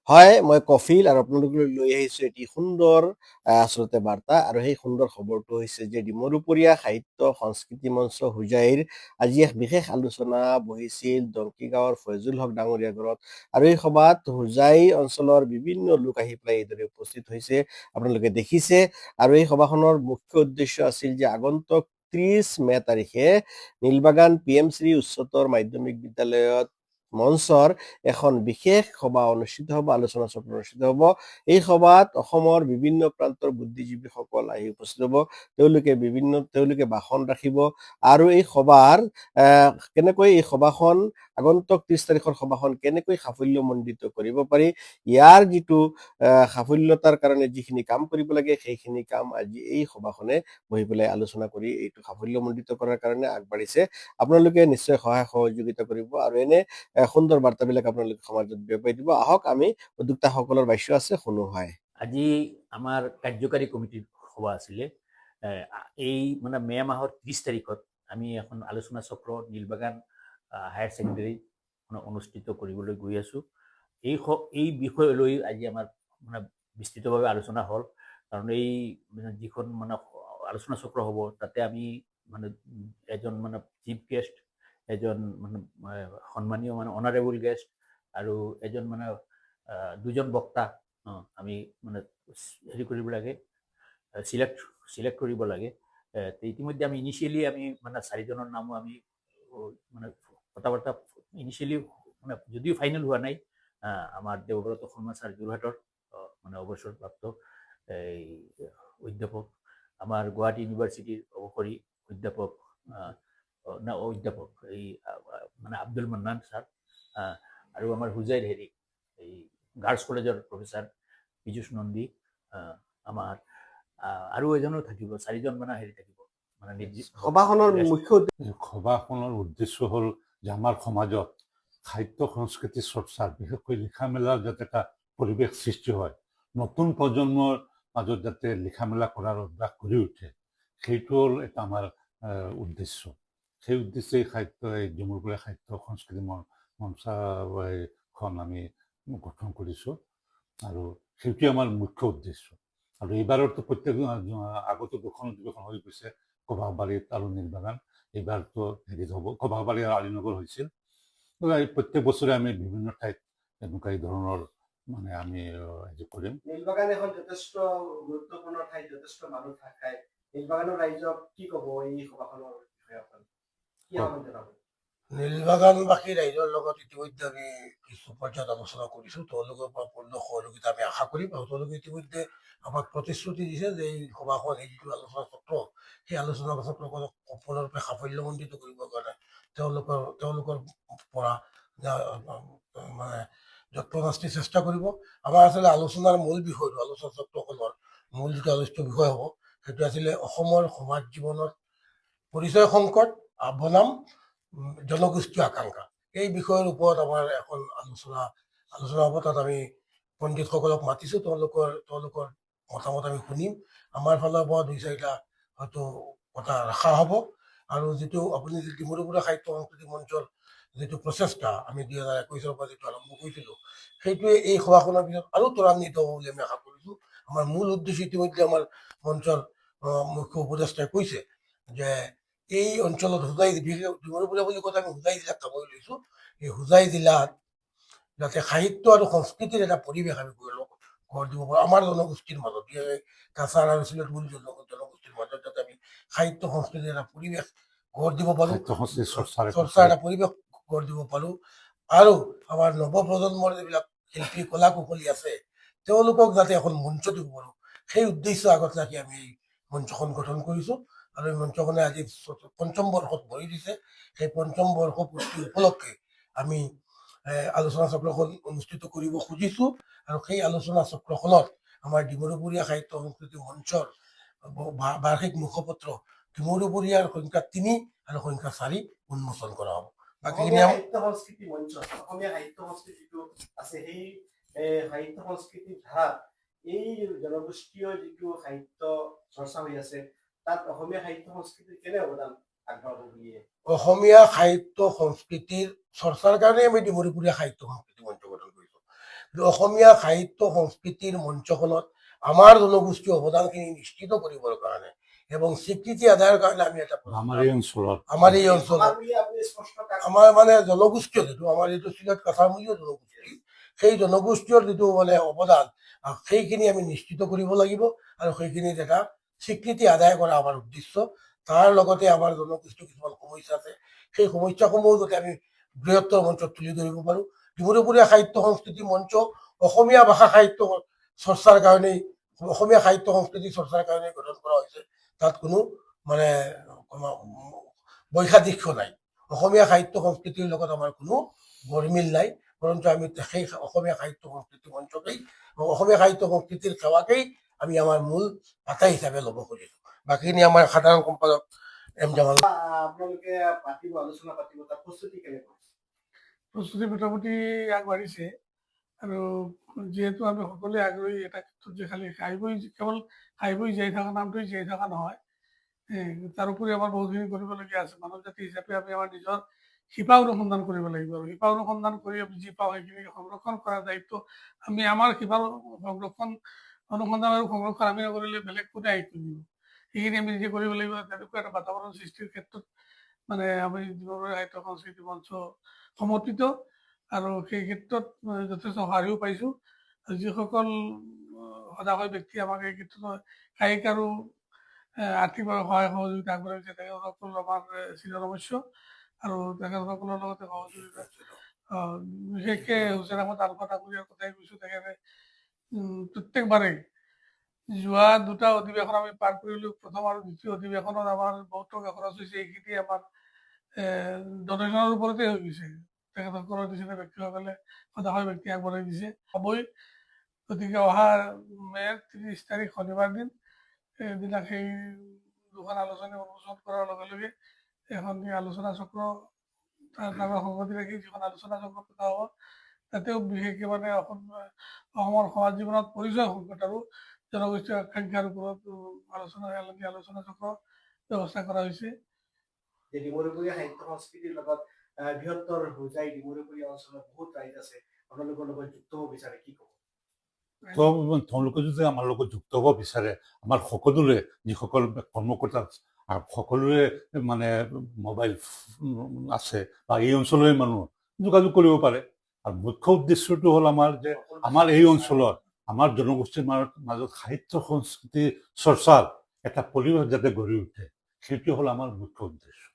হয়, মই কফিল আৰু আপোনালোকলৈ লৈ আহিছোঁ এটি সুন্দৰ আচলতে বাৰ্তা আৰু সেই সুন্দৰ খবৰটো হৈছে যে ডিমৰুপৰীয়া সাহিত্য সংস্কৃতি মঞ্চ হোজাইৰ আজি এক বিশেষ আলোচনা বহিছিল ডংকি গাঁৱৰ ফয়জুল হক ডাঙৰীয়া ঘৰত আৰু এই সভাত হোজাই অঞ্চলৰ বিভিন্ন লোক আহি পেলাই এইদৰে উপস্থিত হৈছে আপোনালোকে দেখিছে আৰু এই সভাখনৰ মুখ্য উদ্দেশ্য আছিল যে আগন্তুক ৩০ মে তাৰিখে নীলবাগান PMশ্ৰী উচ্চতৰ মাধ্যমিক বিদ্যালয়ত মঞ্চৰ এখন বিশেষ সভা অনুষ্ঠিত হ'ব, আলোচনা চক্ৰ অনুষ্ঠিত হ'ব। এই সভাত অসমৰ বিভিন্ন প্ৰান্তৰ বুদ্ধিজীৱীসকল আহি উপস্থিত হ'ব। তেওঁলোকে ভাষণ ৰাখিব আৰু এই সভাৰ কেনেকৈ এই সভাখন আগন্তুক ৩০ তাৰিখৰ সভাখন কেনেকৈ সাফল্যমণ্ডিত কৰিব পাৰি, ইয়াৰ যিটো সাফল্যতাৰ কাৰণে যিখিনি কাম কৰিব লাগে সেইখিনি কাম আজি এই সভাখনে বহি পেলাই আলোচনা কৰি এইটো সাফল্যমণ্ডিত কৰাৰ কাৰণে আগবাঢ়িছে। আপোনালোকে নিশ্চয় সহায় সহযোগিতা কৰিব আৰু এনে সুন্দৰ বাৰ্তাবিলাক আপোনালোকে সমাজত বিয়পাই দিব। আহক আমি উদ্যোক্তাসকলৰ ভাষ্য আছে শুনো। হয়, আজি আমাৰ কাৰ্যকাৰী কমিটিৰ সভা আছিলে। এই মানে মে মাহৰ 30 তাৰিখত আমি এখন আলোচনা চক্ৰ নীলবাগান হায়াৰ ছেকেণ্ডেৰী অনুষ্ঠিত কৰিবলৈ গৈ আছোঁ। এই বিষয় লৈ আজি আমাৰ মানে বিস্তৃতভাৱে আলোচনা হ'ল। কাৰণ এই যিখন মানে আলোচনা চক্ৰ হ'ব তাতে আমি মানে এজন মানে চিফ গেষ্ট, এজন মানে সন্মানীয় মানে অনাৰেবল গেষ্ট আৰু এজন মানে দুজন বক্তা আমি মানে হেৰি কৰিব লাগে, চিলেক্ট কৰিব লাগে। ইতিমধ্যে আমি ইনিচিয়েলি আমি মানে 4জনৰ নামো আমি মানে কথা বাৰ্তা ইনিচিয়েলি মানে যদিও ফাইনেল হোৱা নাই। আমাৰ দেৱব্ৰত শৰ্মা ছাৰ যোৰহাটৰ মানে অৱসৰপ্ৰাপ্ত এই অধ্যাপক, আমাৰ গুৱাহাটী ইউনিভাৰ্চিটিৰ অৱসৰী অধ্যাপক এই মানে আব্দুল মান্নান ছাৰ, আৰু আমাৰ হোজাইৰ হেৰি এই গাৰ্লছ কলেজৰ প্ৰফেচাৰ পীযুষ নন্দী, আমাৰ আৰু এজনো থাকিব, 4জন মানে হেৰি থাকিব। মানে সভাখনৰ উদ্দেশ্য হ'ল যে আমাৰ সমাজত সাহিত্য সংস্কৃতি চৰ্চাৰ বিশেষকৈ লিখা মেলাৰ যাতে এটা পৰিৱেশ সৃষ্টি হয়, নতুন প্ৰজন্মৰ মাজত যাতে লিখা মেলা কৰাৰ অভ্যাস গঢ়ি উঠে, সেইটো হ'ল এটা আমাৰ উদ্দেশ্য। সেই উদ্দেশ্যে এই ডিমৰুপৰীয়া সাহিত্য সংস্কৃতি মঞ্চখন আমি গঠন কৰিছোঁ আৰু সেইটোৱে আমাৰ মুখ্য উদ্দেশ্য। আৰু এইবাৰতো আগতে দুখন অধিৱেশন হৈ গৈছে, কবাহবাৰীত আৰু নীলবাগান। এইবাৰতো হেৰিত হ'ব, কবাহবাৰী আৰু আলীনগৰ হৈছিল। প্ৰত্যেক বছৰে আমি বিভিন্ন ঠাইত এনেকুৱা এই ধৰণৰ মানে আমি হেৰি কৰিম। নীলবাগান এখন যথেষ্ট গুৰুত্বপূৰ্ণ ঠাইত, যথেষ্ট মানুহ থাকে। নীলবাগানৰ ৰাইজক কি ক'ব এই সভাখনৰ বিষয়ে? কি আহ্বান জনাব? নীলবাগানবাসী ৰাইজৰ লগত ইতিমধ্যে আমি কিছু পৰ্যায়ত আলোচনা কৰিছোঁ। তেওঁলোকৰ পৰা পূৰ্ণ সহযোগিতা আমি আশা কৰিম আৰু তেওঁলোকে ইতিমধ্যে আমাক প্ৰতিশ্ৰুতি দিছে যে এই সভাখন, এই যিটো আলোচনা চক্ৰ, সেই আলোচনা চক্ৰখনক সম্পূৰ্ণৰূপে সাফল্যমণ্ডিত কৰিবৰ কাৰণে তেওঁলোকৰ পৰা মানে যৎপৰোনাস্তি চেষ্টা কৰিব। আমাৰ আচলতে আলোচনাৰ মূল বিষয়টো, আলোচনা চক্ৰখনৰ মূল যিটো আলোচ্য বিষয় হ'ব, সেইটো আছিলে অসমৰ সমাজ জীৱনত পৰিচয় সংকট বনাম জনগোষ্ঠীয় আকাংক্ষা। এই বিষয়ৰ ওপৰত আমাৰ এখন আলোচনা হ'ব। তাত আমি পণ্ডিতসকলক মাতিছোঁ, তেওঁলোকৰ মতামত আমি শুনিম। আমাৰ ফালৰ পৰা 2-4টা হয়তো কথা ৰখা হ'ব। আৰু যিটো আপুনি ডিমৰুপৰীয়া সাহিত্য সংস্কৃতি মঞ্চৰ যিটো প্ৰচেষ্টা আমি 2021 পৰা যিটো আৰম্ভ কৰিছিলোঁ, সেইটোৱে এই সভাখনৰ পিছত আৰু ত্বৰান্বিত হ'ব বুলি আমি আশা কৰিছোঁ। আমাৰ মূল উদ্দেশ্য ইতিমধ্যে আমাৰ মঞ্চৰ মুখ্য উপদেষ্টাই কৈছে যে এই অঞ্চলত হোজাই, ডিমৰুপৰীয়া বুলি কথা আমি হোজাই জিলাত যাবলৈ লৈছোঁ। এই হোজাই জিলাত যাতে সাহিত্য আৰু সংস্কৃতিৰ এটা পৰিৱেশ আমি গঢ় দিব পাৰোঁ আমাৰ জনগোষ্ঠীৰ মাজত, কাছাৰ আৰু চিলেট বুলি জনগোষ্ঠীৰ মাজত যাতে আমি সাহিত্য সংস্কৃতিৰ এটা পৰিৱেশ গঢ় দিব পাৰোঁ, চৰ্চাৰ এটা পৰিৱেশ গঢ় দিব পাৰোঁ। আৰু আমাৰ নৱপ্ৰজন্মৰ যিবিলাক শিল্পী কলা কুশলী আছে, তেওঁলোকক যাতে এখন মঞ্চ দিব পাৰোঁ, সেই উদ্দেশ্য আগত ৰাখি আমি এই মঞ্চখন গঠন কৰিছোঁ। আৰু এই মঞ্চখনে আজি 5ম বৰ্ষত ভৰি দিছে। সেই 5ম বৰ্ষ পূৰ্তি উপলক্ষে আমি আলোচনা চক্ৰখন অনুষ্ঠিত কৰিব খুজিছোঁ। আৰু সেই আলোচনা চক্ৰখনত আমাৰ ডিমৰুপৰীয়া সাহিত্য সংস্কৃতি মঞ্চৰ বাৰ্ষিক মুখপত্ৰ ডিমৰুপৰীয়াৰ সংখ্যা 3 আৰু সংখ্যা 4 উন্মোচন কৰা হ'ব। অসমীয়া সাহিত্য সংস্কৃতি মঞ্চ, অসমীয়া সাহিত্য সংস্কৃতিটো আছে, সেই সাহিত্য সংস্কৃতিৰ ধাৰাত এই জনগোষ্ঠীয় যিটো সাহিত্য চৰ্চা হৈ আছে, তাত অসমীয়া সাহিত্য সংস্কৃতিৰ কেনে অৱদান আগবঢ়াব বুলিয়ে? অসমীয়া সাহিত্য সংস্কৃতিৰ চৰ্চাৰ কাৰণে আমি ডিমৰুপৰীয়া সাহিত্য সংস্কৃতি মঞ্চ গঠন কৰিছোঁ। অসমীয়া সাহিত্য সংস্কৃতিৰ মঞ্চখনত আমাৰ জনগোষ্ঠীৰ অৱদানখিনি নিশ্চিত কৰিবৰ কাৰণে এবং স্বীকৃতি আদায়ৰ কাৰণে আমি এটা আমাৰ এই অঞ্চলত আমাৰ এই অঞ্চলত আমাৰ মানে জনগোষ্ঠীয় যিটো আমাৰ যিটো চিলেট কাছাৰমূলীয় জনগোষ্ঠী সেই জনগোষ্ঠীয় যিটো মানে অৱদান সেইখিনি আমি নিশ্চিত কৰিব লাগিব আৰু সেইখিনিত এটা স্বীকৃতি আদায় কৰা আমাৰ উদ্দেশ্য তাৰ লগতে আমাৰ জনগোষ্ঠীয় কিছুমান সমস্যা আছে সেই সমস্যাসমূহ যাতে আমি বৃহত্তৰ মঞ্চত তুলি ধৰিব পাৰোঁ ডিমৰুপৰীয়া সাহিত্য সংস্কৃতি মঞ্চ অসমীয়া ভাষা সাহিত্য চৰ্চাৰ কাৰণেই অসমীয়া সাহিত্য সংস্কৃতি চৰ্চাৰ কাৰণেই গঠন কৰা হৈছে তাত কোনো মানে বৈসাদৃশ্য নাই অসমীয়া সাহিত্য সংস্কৃতিৰ লগত আমাৰ কোনো গৰমিল নাই বৰঞ্চ আমি সেই অসমীয়া সাহিত্য সংস্কৃতি মঞ্চকেই অসমীয়া সাহিত্য সংস্কৃতিৰ সেৱাকেই আমি আমাৰ মূল পাতা হিচাপে ল'ব খুজিছোঁ বাকীখিনি আমাৰ সাধাৰণ সম্পাদক এম জামাল আপোনালোকে পাতিব আলোচনা পাতিব তাৰ প্ৰস্তুতি কেনেকুৱা প্ৰস্তুতি মোটামুটি আগবাঢ়িছে আৰু যিহেতু আমি সকলোৱে আগ্ৰহী এটা ক্ষেত্ৰত যে খালি কেৱল খাই বৈ জীয়াই থকা নামটোৱেই জীয়াই থকা নহয় তাৰোপৰি আমাৰ বহুতখিনি কৰিবলগীয়া আছে মানৱ জাতি হিচাপে আমি আমাৰ নিজৰ শিপা অনুসন্ধান কৰিব লাগিব আৰু শিপা অনুসন্ধান কৰি আমি যি পাওঁ সেইখিনি সংৰক্ষণ কৰাৰ দায়িত্ব আমি আমাৰ শিপাৰ সংৰক্ষণ অনুসন্ধান আৰু সংৰক্ষণ আমি নকৰিলে বেলেগ কোনে দায়িত্ব দিব সেইখিনি আমি নিজে কৰিব লাগিব তেনেকুৱা এটা বাতাবৰণ সৃষ্টিৰ ক্ষেত্ৰত মানে আমি ডিমৰুপৰীয়া সাহিত্য সংস্কৃতি মঞ্চ সমৰ্পিত আৰু সেই ক্ষেত্ৰত যথেষ্ট সঁহাৰিও পাইছোঁ যিসকল সদাশয় ব্যক্তি আমাক এই ক্ষেত্ৰত কায়িক আৰু আৰ্থিকভাৱে সহায় সহযোগিতা আগবঢ়াইছে তেখেতসকল আমাৰ চিৰনমস্য আৰু তেখেতসকলৰ লগতে সহযোগিতা বিশেষকৈ হুছেইন আহমদ আলফা ডাঙৰীয়াৰ কথাই কৈছোঁ তেখেতে প্ৰত্যেকবাৰেই যোৱা দুটা অধিৱেশন আমি পাৰ কৰিলোঁ প্ৰথম আৰু দ্বিতীয় অধিৱেশনত আমাৰ বহুত টকা খৰচ হৈছে এইখিনি আমাৰ ডনেশ্যনৰ ওপৰতে হৈ গৈছে তেখেতসকলৰ নিচিনা ব্যক্তিসকলে সদাশয় ব্যক্তি আগবঢ়াই দিছে হ'বই গতিকে অহা মে'ৰ 30 তাৰিখ শনিবাৰ দিন এদিনা সেই দুখন আলোচনী উন্মোচন কৰাৰ লগে লগে এখন আলোচনা চক্ৰ তাৰ লগত সংগতি ৰাখি যিখন আলোচনা চক্ৰ পতা হ'ব তাতেও বিশেষকৈ মানে অসমৰ সমাজ জীৱনত পৰিচয় সংকট আৰু জনগোষ্ঠীয় আকাংক্ষাৰ ওপৰত আলোচনা চক্ৰ ব্যৱস্থা কৰা হৈছে ডিমৰুপৰীয়া সাহিত্য সংস্কৃতিৰ লগত বৃহত্তৰ হোজাই ডিমৰুপৰীয়া অঞ্চলত বহুত ৰাইজ আছে আপোনালোকৰ লগত যুক্ত হ'ব বিচাৰে কি ক'ব তেওঁলোকে যদি আমাৰ লগত যুক্ত হ'ব বিচাৰে আমাৰ সকলোৰে যিসকল কৰ্মকৰ্তা সকলোৰে মানে মোবাইল আছে বা এই অঞ্চলৰে মানুহ যোগাযোগ কৰিব পাৰে আৰু মুখ্য উদ্দেশ্যটো হ'ল আমাৰ যে আমাৰ এই অঞ্চলত আমাৰ জনগোষ্ঠীৰ মাজত সাহিত্য সংস্কৃতি চৰ্চাৰ এটা পৰিৱেশ যাতে গঢ়ি উঠে সেইটো হ'ল আমাৰ মুখ্য উদ্দেশ্য